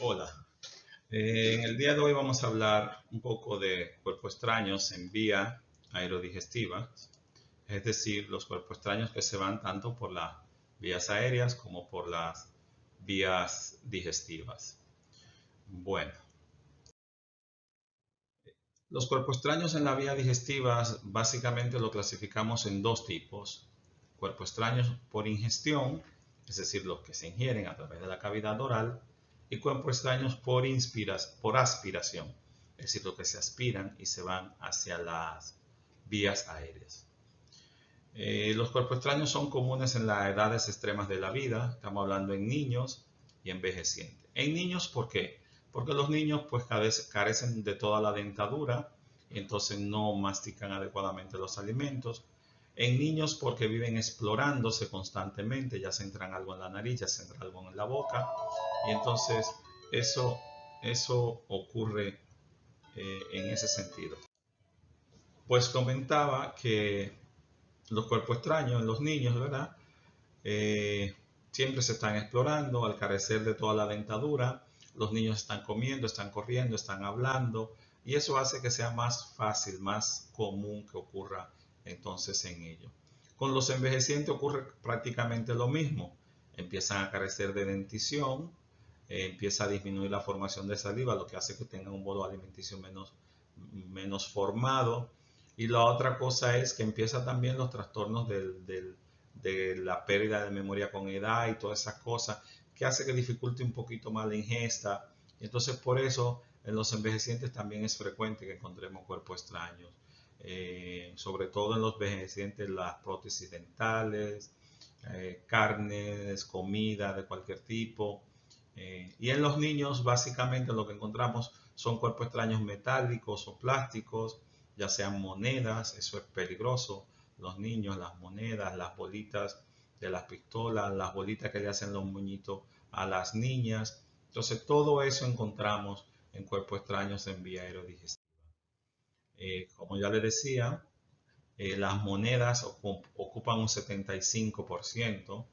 Hola. En el día de hoy vamos a hablar un poco de cuerpos extraños en vía aerodigestiva, es decir, los cuerpos extraños que se van tanto por las vías aéreas como por las vías digestivas. Bueno, los cuerpos extraños en la vía digestiva básicamente lo clasificamos en dos tipos. Cuerpos extraños por ingestión, es decir, los que se ingieren a través de la cavidad oral, y cuerpos extraños por aspiración, es decir, los que se aspiran y se van hacia las vías aéreas. Los cuerpos extraños son comunes en las edades extremas de la vida, estamos hablando en niños y envejecientes. En niños, ¿por qué? Porque los niños pues carecen de toda la dentadura y entonces no mastican adecuadamente los alimentos. En niños porque viven explorándose constantemente, ya se entran algo en la nariz, ya se entra algo en la boca y entonces eso, eso ocurre en ese sentido. Pues comentaba que los cuerpos extraños en los niños, ¿verdad? Eh, Siempre se están explorando al carecer de toda la dentadura. Los niños están comiendo, están corriendo, están hablando y eso hace que sea más fácil, más común que ocurra entonces en ellos. Con los envejecientes ocurre prácticamente lo mismo. Empiezan a carecer de dentición, empieza a disminuir la formación de saliva, lo que hace que tengan un bolo alimenticio menos formado. Y la otra cosa es que empieza también los trastornos de la pérdida de memoria con edad y todas esas cosas que hace que dificulte un poquito más la ingesta. Y entonces por eso en los envejecientes también es frecuente que encontremos cuerpos extraños. Sobre todo en los envejecientes las prótesis dentales, carnes, comida de cualquier tipo. Y en los niños básicamente lo que encontramos son cuerpos extraños metálicos o plásticos, ya sean monedas, eso es peligroso. Los niños, las monedas, las bolitas de las pistolas, las bolitas que le hacen los muñitos a las niñas. Entonces todo eso encontramos en cuerpos extraños en vía aerodigestiva. Como ya le decía, las monedas ocupan un 75%.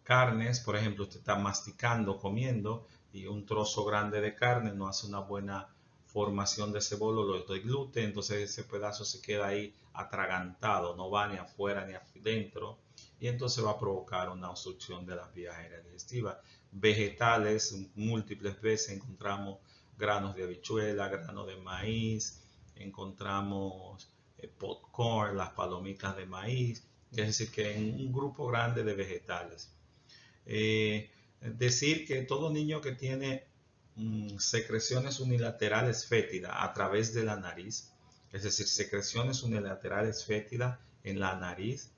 Carnes, por ejemplo, usted está masticando, comiendo y un trozo grande de carne no hace una buena formación de ese bolo de gluten, entonces ese pedazo se queda ahí atragantado, no va ni afuera ni adentro y entonces va a provocar una obstrucción de las vías aéreas digestivas. Vegetales, múltiples veces encontramos granos de habichuela, granos de maíz, encontramos popcorn, las palomitas de maíz, es decir, que en un grupo grande de vegetales. Decir que todo niño que tiene secreciones unilaterales fétidas a través de la nariz, es decir, secreciones unilaterales fétidas en la nariz,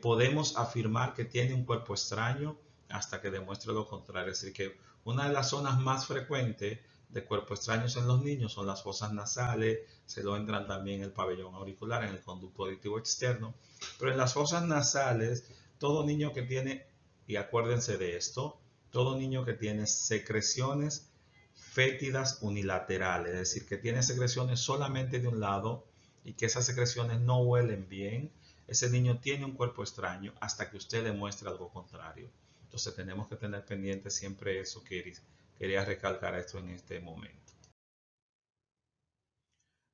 podemos afirmar que tiene un cuerpo extraño hasta que demuestre lo contrario. Es decir, que una de las zonas más frecuentes de cuerpos extraños en los niños son las fosas nasales, se lo entran también en el pabellón auricular, en el conducto auditivo externo, pero en las fosas nasales, todo niño que tiene, y acuérdense de esto, todo niño que tiene secreciones fétidas unilaterales, es decir, que tiene secreciones solamente de un lado y que esas secreciones no huelen bien, ese niño tiene un cuerpo extraño hasta que usted demuestre algo contrario. Entonces tenemos que tener pendiente siempre eso, que quería recalcar esto en este momento.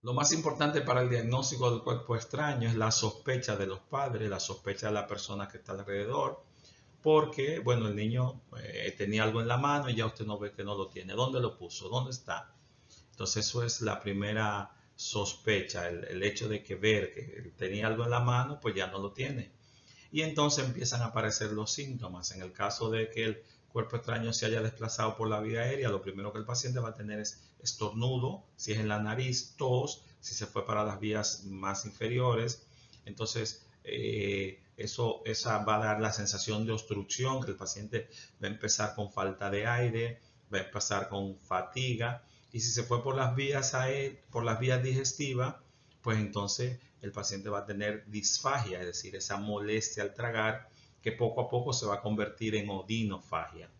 Lo más importante para el diagnóstico del cuerpo extraño es la sospecha de los padres, la sospecha de la persona que está alrededor, porque, bueno, el niño tenía algo en la mano y ya usted no ve que no lo tiene. ¿Dónde lo puso? ¿Dónde está? Entonces eso es la primera sospecha, el hecho de que ver que tenía algo en la mano, pues ya no lo tiene. Y entonces empiezan a aparecer los síntomas. En el caso de que el cuerpo extraño se haya desplazado por la vía aérea, lo primero que el paciente va a tener es estornudo, si es en la nariz, tos, si se fue para las vías más inferiores. Entonces, esa va a dar la sensación de obstrucción, que el paciente va a empezar con falta de aire, va a empezar con fatiga. Y si se fue por las vías por las vías digestivas, pues entonces el paciente va a tener disfagia, es decir, esa molestia al tragar que poco a poco se va a convertir en odinofagia,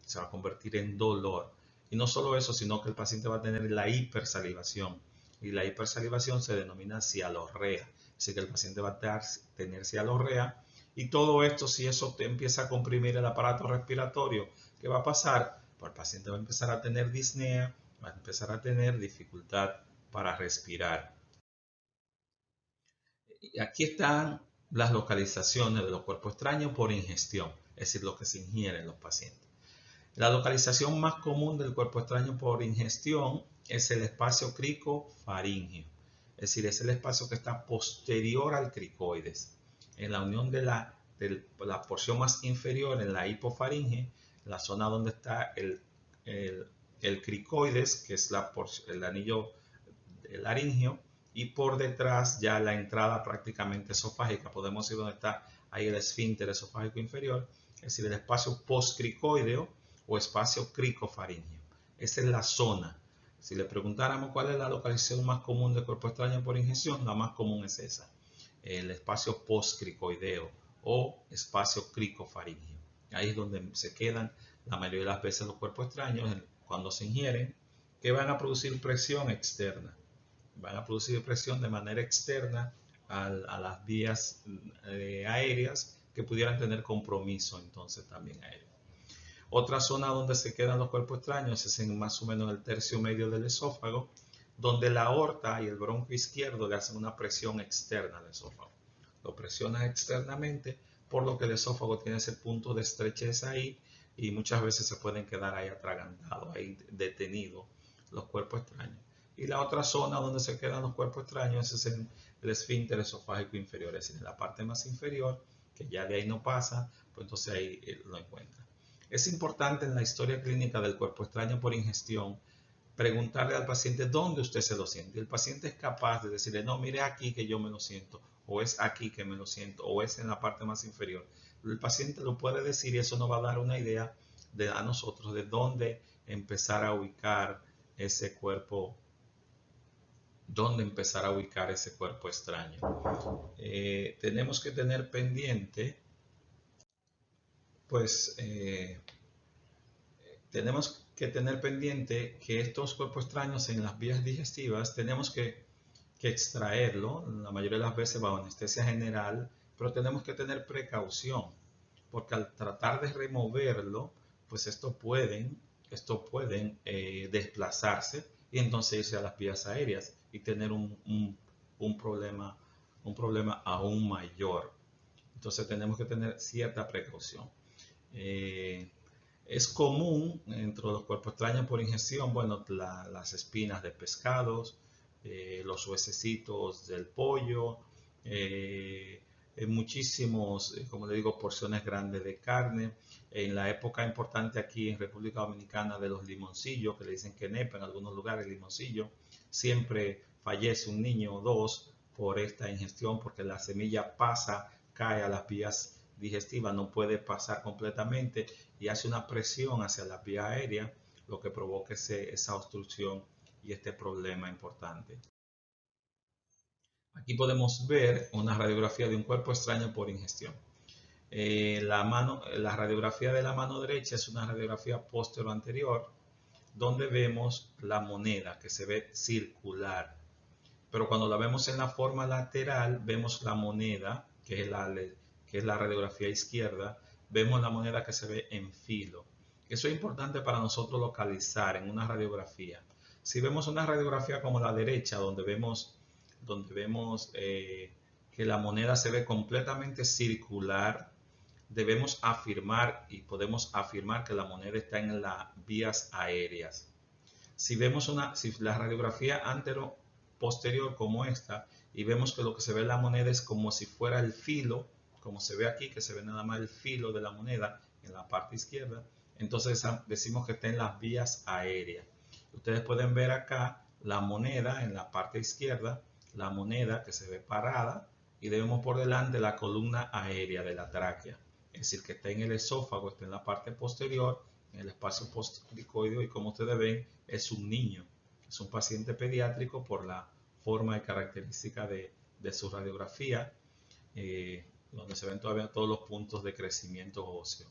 se va a convertir en dolor. Y no solo eso, sino que el paciente va a tener la hipersalivación. Y la hipersalivación se denomina cialorrea. Así que el paciente va a tener cialorrea. Y todo esto, si eso te empieza a comprimir el aparato respiratorio, ¿qué va a pasar? pues el paciente va a empezar a tener disnea, va a empezar a tener dificultad para respirar. Y aquí están las localizaciones de los cuerpos extraños por ingestión, es decir, lo que se ingiere en los pacientes. La localización más común del cuerpo extraño por ingestión es el espacio cricofaríngeo, es decir, es el espacio que está posterior al cricoides, en la unión de la porción más inferior, en la hipofaringe, la zona donde está el cricoides, que es el anillo laringio, y por detrás ya la entrada prácticamente esofágica. Podemos ir donde está ahí el esfínter esofágico inferior, es decir, el espacio postcricoideo o espacio cricofaríngeo. Esa es la zona. Si le preguntáramos cuál es la localización más común de cuerpo extraño por ingestión, la más común es esa, el espacio postcricoideo o espacio cricofaríngeo. Ahí es donde se quedan la mayoría de las veces los cuerpos extraños cuando se ingieren, que van a producir presión externa. Van a producir presión de manera externa a las vías aéreas que pudieran tener compromiso entonces también aéreo. Otra zona donde se quedan los cuerpos extraños es en más o menos el tercio medio del esófago, donde la aorta y el bronquio izquierdo le hacen una presión externa al esófago. Lo presionan externamente, por lo que el esófago tiene ese punto de estrechez ahí y muchas veces se pueden quedar ahí atragantados, ahí detenidos los cuerpos extraños. Y la otra zona donde se quedan los cuerpos extraños es en el esfínter esofágico inferior, es decir, en la parte más inferior, que ya de ahí no pasa, pues entonces ahí lo encuentra. Es importante en la historia clínica del cuerpo extraño por ingestión preguntarle al paciente dónde usted se lo siente. El paciente es capaz de decirle, no, mire aquí que yo me lo siento, o es aquí que me lo siento, o es en la parte más inferior. El paciente lo puede decir y eso nos va a dar una idea a nosotros de dónde empezar a ubicar ese cuerpo, extraño. Tenemos que tener pendiente, pues, que estos cuerpos extraños en las vías digestivas tenemos que extraerlo, la mayoría de las veces bajo anestesia general, pero tenemos que tener precaución, porque al tratar de removerlo, pues estos pueden desplazarse y entonces irse a las vías aéreas y tener un problema aún mayor. Entonces tenemos que tener cierta precaución. Es común entre los cuerpos extraños por ingestión, bueno, las espinas de pescados, los huesecitos del pollo, muchísimos, como le digo, porciones grandes de carne. En la época importante aquí en República Dominicana de los limoncillos, que le dicen quenepa en algunos lugares, limoncillo, siempre fallece un niño o dos por esta ingestión porque la semilla cae a las vías digestivas, no puede pasar completamente y hace una presión hacia la vía aérea, lo que provoca esa obstrucción y este problema importante. Aquí podemos ver una radiografía de un cuerpo extraño por ingestión. La radiografía de la mano derecha es una radiografía postero-anterior, donde vemos la moneda que se ve circular. Pero cuando la vemos en la forma lateral, vemos la moneda, que es la radiografía izquierda, vemos la moneda que se ve en filo. Eso es importante para nosotros localizar en una radiografía. Si vemos una radiografía como la derecha, donde vemos que la moneda se ve completamente circular, debemos afirmar y podemos afirmar que la moneda está en las vías aéreas. Si la radiografía posterior como esta y vemos que lo que se ve en la moneda es como si fuera el filo, como se ve aquí, que se ve nada más el filo de la moneda en la parte izquierda, entonces decimos que está en las vías aéreas. Ustedes pueden ver acá la moneda en la parte izquierda, la moneda que se ve parada y vemos por delante la columna aérea de la tráquea, es decir, que está en el esófago, está en la parte posterior, en el espacio postcricoideo y como ustedes ven es un niño, es un paciente pediátrico por la forma y característica de su radiografía, donde se ven todavía todos los puntos de crecimiento óseo.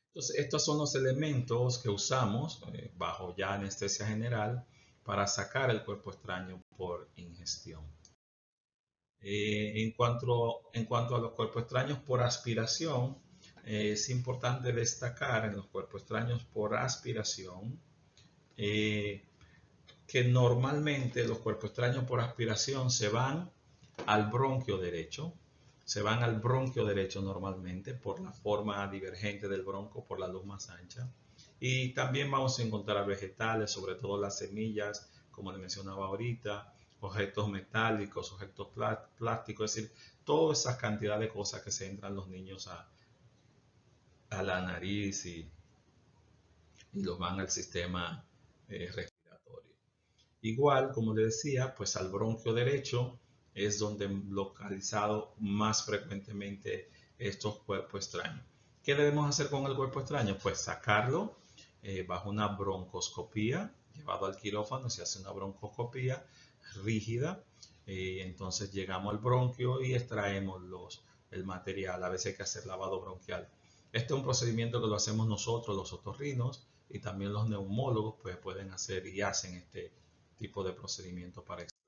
Entonces, estos son los elementos que usamos bajo ya anestesia general para sacar el cuerpo extraño por ingestión. En cuanto a los cuerpos extraños por aspiración, es importante destacar en los cuerpos extraños por aspiración que normalmente los cuerpos extraños por aspiración se van al bronquio derecho. Se van al bronquio derecho normalmente por la forma divergente del bronco, por la luz más ancha. Y también vamos a encontrar vegetales, sobre todo las semillas, como les mencionaba ahorita, objetos metálicos, objetos plásticos, es decir, toda esa cantidad de cosas que se entran los niños a la nariz y los van al sistema respiratorio. Igual, como les decía, pues al bronquio derecho es donde localizado más frecuentemente estos cuerpos extraños. ¿Qué debemos hacer con el cuerpo extraño? Pues sacarlo bajo una broncoscopía, llevado al quirófano, se hace una broncoscopía rígida, entonces llegamos al bronquio y extraemos el material, a veces hay que hacer lavado bronquial. Este es un procedimiento que lo hacemos nosotros, los otorrinos, y también los neumólogos pues, pueden hacer y hacen este tipo de procedimiento para extracción.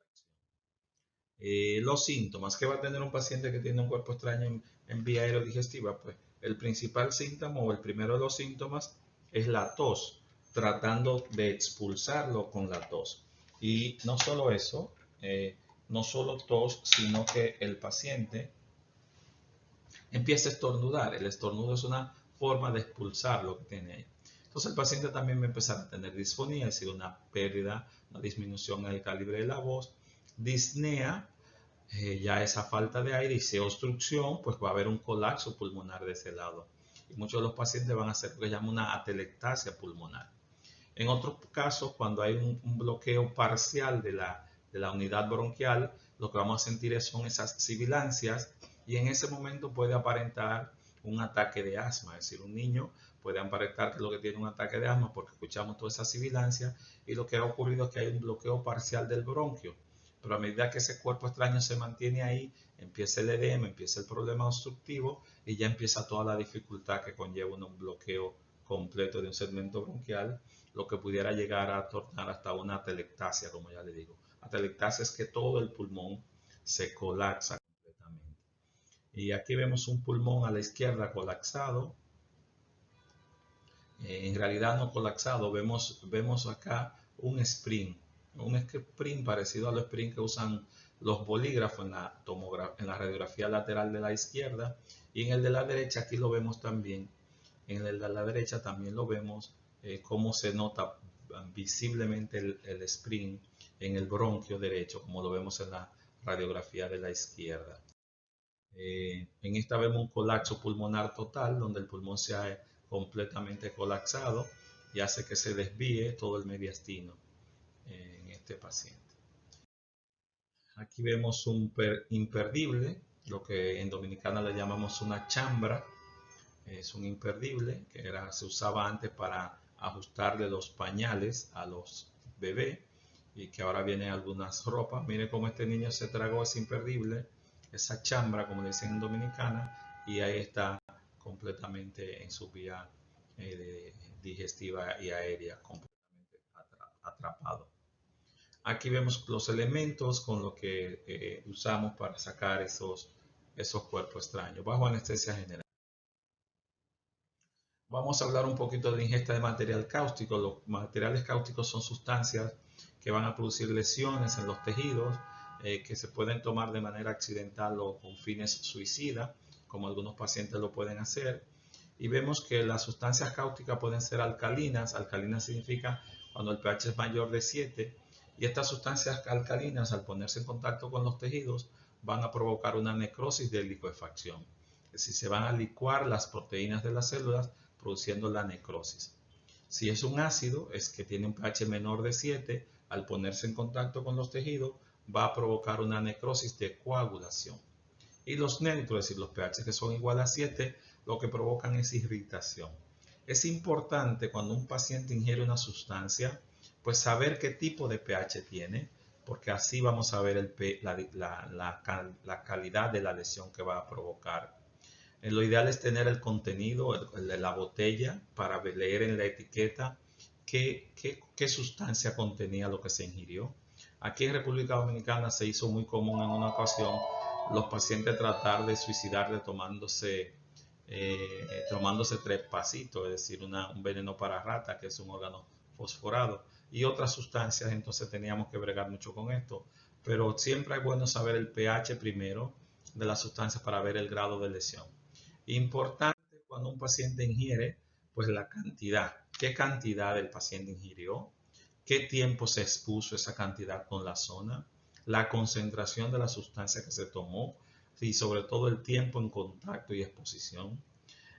Los síntomas que va a tener un paciente que tiene un cuerpo extraño en vía aerodigestiva, pues el principal síntoma o el primero de los síntomas es la tos, tratando de expulsarlo con la tos. Y no solo eso, no solo tos, sino que el paciente empieza a estornudar. El estornudo es una forma de expulsar lo que tiene ahí. Entonces el paciente también va a empezar a tener disfonía, es decir, una pérdida, una disminución en el calibre de la voz, disnea, ya esa falta de aire, y si obstrucción, pues va a haber un colapso pulmonar de ese lado. Y muchos de los pacientes van a hacer lo que llama una atelectasia pulmonar. En otros casos, cuando hay un bloqueo parcial de la unidad bronquial, lo que vamos a sentir son esas sibilancias y en ese momento puede aparentar un ataque de asma, es decir, un niño puede aparentar que lo que tiene un ataque de asma porque escuchamos toda esa sibilancia y lo que ha ocurrido es que hay un bloqueo parcial del bronquio. Pero a medida que ese cuerpo extraño se mantiene ahí, empieza el edema, empieza el problema obstructivo y ya empieza toda la dificultad que conlleva un bloqueo completo de un segmento bronquial, lo que pudiera llegar a tornar hasta una atelectasia, como ya le digo. Atelectasia es que todo el pulmón se colapsa completamente. Y aquí vemos un pulmón a la izquierda colapsado. En realidad no colapsado, vemos acá un sprint parecido a los sprints que usan los bolígrafos en la radiografía lateral de la izquierda, y en el de la derecha aquí lo vemos también. En el de la derecha también lo vemos cómo se nota visiblemente el sprint en el bronquio derecho, como lo vemos en la radiografía de la izquierda. En esta vemos un colapso pulmonar total, donde el pulmón se ha completamente colapsado y hace que se desvíe todo el mediastino en este paciente. Aquí vemos un imperdible, lo que en dominicana le llamamos una chambra. Es un imperdible que se usaba antes para ajustarle los pañales a los bebés y que ahora vienen algunas ropas. Mire cómo este niño se tragó ese imperdible, esa chambra, como dicen en dominicana, y ahí está completamente en su vía digestiva y aérea, completamente atrapado. Aquí vemos los elementos con los que usamos para sacar esos cuerpos extraños bajo anestesia general. Vamos a hablar un poquito de ingesta de material cáustico. Los materiales cáusticos son sustancias que van a producir lesiones en los tejidos que se pueden tomar de manera accidental o con fines suicidas, como algunos pacientes lo pueden hacer. Y vemos que las sustancias cáusticas pueden ser alcalinas. Alcalina significa cuando el pH es mayor de 7. Y estas sustancias alcalinas, al ponerse en contacto con los tejidos, van a provocar una necrosis de licuefacción. Es decir, se van a licuar las proteínas de las células, produciendo la necrosis. Si es un ácido, es que tiene un pH menor de 7, al ponerse en contacto con los tejidos, va a provocar una necrosis de coagulación. Y los neutros, es decir, los pH que son igual a 7, lo que provocan es irritación. Es importante cuando un paciente ingiere una sustancia, pues saber qué tipo de pH tiene, porque así vamos a ver la calidad de la lesión que va a provocar. Lo ideal es tener el contenido de la botella para leer en la etiqueta qué sustancia contenía lo que se ingirió. Aquí en República Dominicana se hizo muy común en una ocasión los pacientes tratar de suicidarse tomándose tomándose 3 pasitos, es decir, un veneno para rata, que es un órgano fosforado, y otras sustancias. Entonces teníamos que bregar mucho con esto, pero siempre es bueno saber el pH primero de las sustancias para ver el grado de lesión. Importante cuando un paciente ingiere, pues la cantidad, qué cantidad el paciente ingirió, qué tiempo se expuso esa cantidad con la zona, la concentración de la sustancia que se tomó y sobre todo el tiempo en contacto y exposición.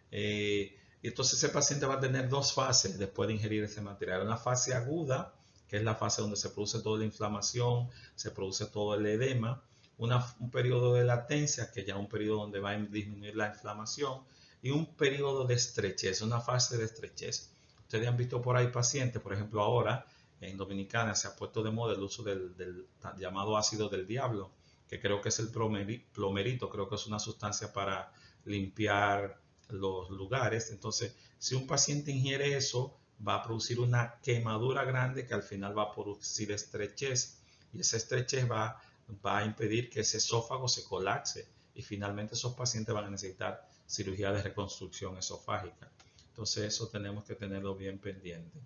Entonces ese paciente va a tener 2 fases después de ingerir ese material. Una fase aguda, que es la fase donde se produce toda la inflamación, se produce todo el edema. Un periodo de latencia, que ya es un periodo donde va a disminuir la inflamación. Y un periodo de estrechez, una fase de estrechez. Ustedes han visto por ahí pacientes, por ejemplo ahora en Dominicana se ha puesto de moda el uso del llamado ácido del diablo, que creo que es el plomerito, creo que es una sustancia para limpiar los lugares. Entonces, si un paciente ingiere eso, va a producir una quemadura grande que al final va a producir estrechez, y esa estrechez va a impedir que ese esófago se colapse, y finalmente esos pacientes van a necesitar cirugía de reconstrucción esofágica. Entonces eso tenemos que tenerlo bien pendiente.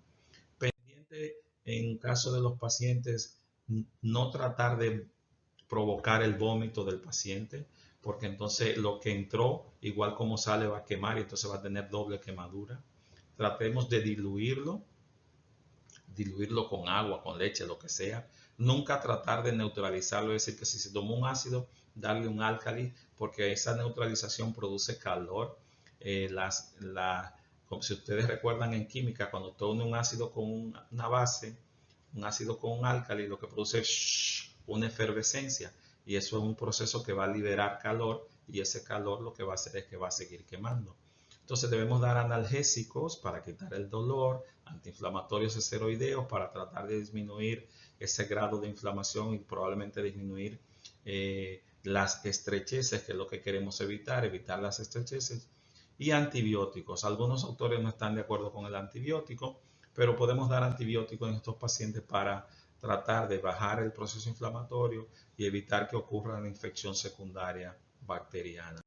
En caso de los pacientes, no tratar de provocar el vómito del paciente, porque entonces lo que entró, igual como sale, va a quemar y entonces va a tener doble quemadura. Tratemos de diluirlo con agua, con leche, lo que sea. Nunca tratar de neutralizarlo, es decir, que si se tomó un ácido, darle un álcali, porque esa neutralización produce calor. Como si ustedes recuerdan en química, cuando usted une un ácido con una base, un ácido con un álcali, lo que produce es una efervescencia, y eso es un proceso que va a liberar calor, y ese calor lo que va a hacer es que va a seguir quemando. Entonces debemos dar analgésicos para quitar el dolor, antiinflamatorios esteroideos para tratar de disminuir ese grado de inflamación y probablemente disminuir las estrecheces, que es lo que queremos evitar las estrecheces, y antibióticos. Algunos autores no están de acuerdo con el antibiótico, pero podemos dar antibióticos en estos pacientes para tratar de bajar el proceso inflamatorio y evitar que ocurra una infección secundaria bacteriana.